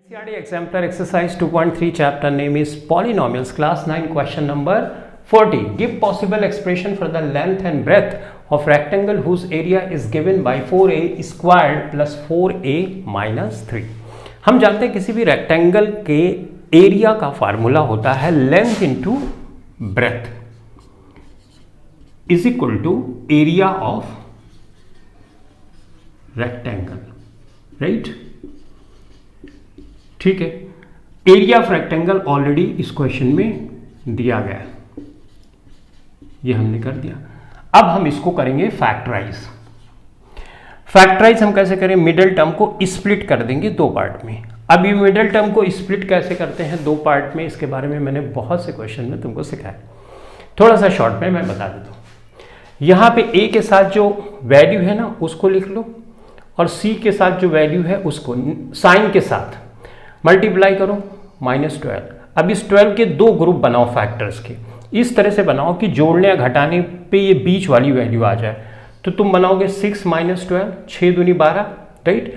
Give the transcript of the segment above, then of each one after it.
NCERT exemplar exercise 2.3 chapter name is polynomials class 9 question number 40. Give possible expression for the length and breadth of rectangle whose area is given by 4a squared plus 4a minus 3. हम जानते हैं किसी भी rectangle के area का formula होता है length into breadth is equal to area of rectangle, right? ठीक है, एरिया ऑफ रेक्टेंगल ऑलरेडी इस क्वेश्चन में दिया गया है, ये हमने कर दिया। अब हम इसको करेंगे फैक्टराइज। फैक्टराइज हम कैसे करें? मिडिल टर्म को स्प्लिट कर देंगे दो पार्ट में। अब ये मिडिल टर्म को स्प्लिट कैसे करते हैं दो पार्ट में, इसके बारे में मैंने बहुत से क्वेश्चन में तुमको सिखाया, थोड़ा सा शॉर्ट में मैं बता देता हूं। यहां पे a के साथ जो वैल्यू है ना उसको लिख लो, और c के साथ जो वैल्यू है उसको साइन के साथ मल्टीप्लाई करो -12। अब इस 12 के दो ग्रुप बनाओ फैक्टर्स के, इस तरह से बनाओ कि जोड़ने या घटाने पे ये बीच वाली वैल्यू आ जाए। तो तुम बनाओगे 6 - 12, 6 दूनी 12, राइट?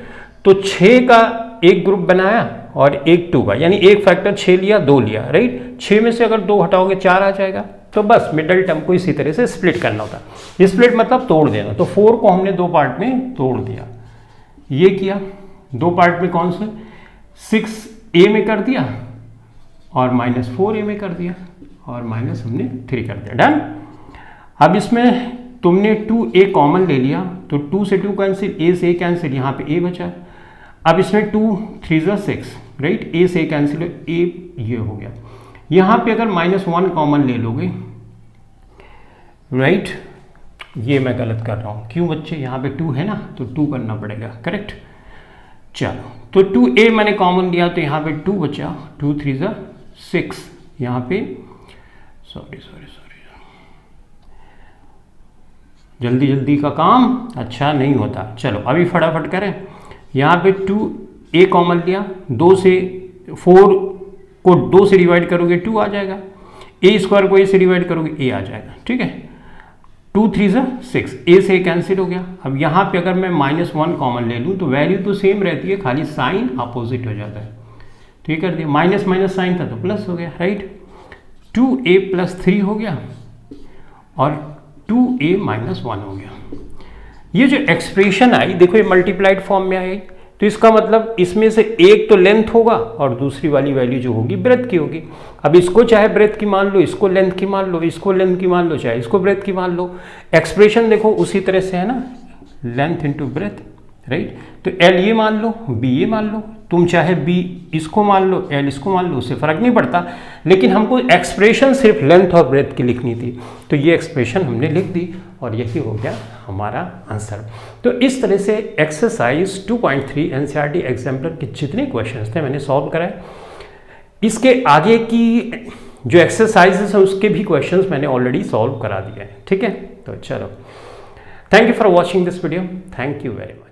तो 6 का एक ग्रुप बनाया और एक 2 का, यानी एक फैक्टर 6 लिया 2 लिया, राइट? 6 में से अगर 2 हटाओगे 4 आ जाएगा। तो बस मिडल टर्म को इसी तरह से स्प्लिट करना होता है। स्प्लिट मतलब तोड़ देना। तो 4 को हमने दो पार्ट में तोड़ दिया, ये किया। दो पार्ट में कौन से? 6a में कर दिया और -4a में कर दिया और माइनस हमने 3 कर दिया। डन। अब इसमें तुमने 2a कॉमन ले लिया, तो 2 से 2 कैंसिल, a से a कैंसिल, यहाँ पे a बचा। अब इसमें 2 3 6, राइट? a से a कैंसिल, a ये हो गया। यहाँ पे अगर -1 कॉमन ले लोगे, राइट? ये मैं गलत कर रहा हूँ, क्यों बच्चे? यहाँ पे 2 है ना, तो 2 करना पड़ेगा, करेक्ट? चलो, तो 2a मैंने कॉमन लिया, तो यहाँ पे 2 बचा, 2 3 6, यहाँ पे सॉरी जल्दी जल्दी का काम अच्छा नहीं होता। चलो अभी फटाफट करें। यहाँ पे 2a कॉमन लिया, 2 से 4 को 2 से डिवाइड करोगे 2 आ जाएगा, a स्क्वायर को a से डिवाइड करोगे a आ जाएगा, ठीक है? 2 3 6, a से a कैंसिल हो गया। अब यहाँ पे अगर मैं -1 कॉमन ले लूँ तो वैल्यू तो सेम रहती है, खाली साइन अपोजिट हो जाता है। ठीक है, माइनस माइनस साइन था तो प्लस हो गया, राइट? 2a + 3 हो गया और 2a - 1 हो गया। ये जो एक्सप्रेशन आई, देखो ये मल्टीप्लाइड फॉर्म में आई, तो इसका मतलब इसमें से एक तो लेंथ होगा और दूसरी वाली वैल्यू जो होगी ब्रेथ की होगी। अब इसको चाहे ब्रेथ की मान लो, इसको लेंथ की मान लो, इसको लेंथ की मान लो, चाहे इसको ब्रेथ की मान लो। एक्सप्रेशन देखो उसी तरह से है ना, लेंथ इंटू ब्रेथ, राइट? तो L ये मान लो, B ये मान लो, तुम चाहे B इसको मान लो, L इसको मान लो, उससे फर्क नहीं पड़ता। लेकिन हमको एक्सप्रेशन सिर्फ लेंथ और ब्रेथ की लिखनी थी, तो ये एक्सप्रेशन हमने लिख दी और यही हो गया हमारा आंसर। तो इस तरह से एक्सरसाइज 2.3 NCERT एग्जाम्पलर के जितने क्वेश्चंस थे मैंने सॉल्व कराए। इसके आगे की जो एक्सरसाइजेस हैं उसके भी क्वेश्चंस मैंने ऑलरेडी सॉल्व करा दिए हैं, ठीक है? तो चलो, thank you for watching this video, thank you very much.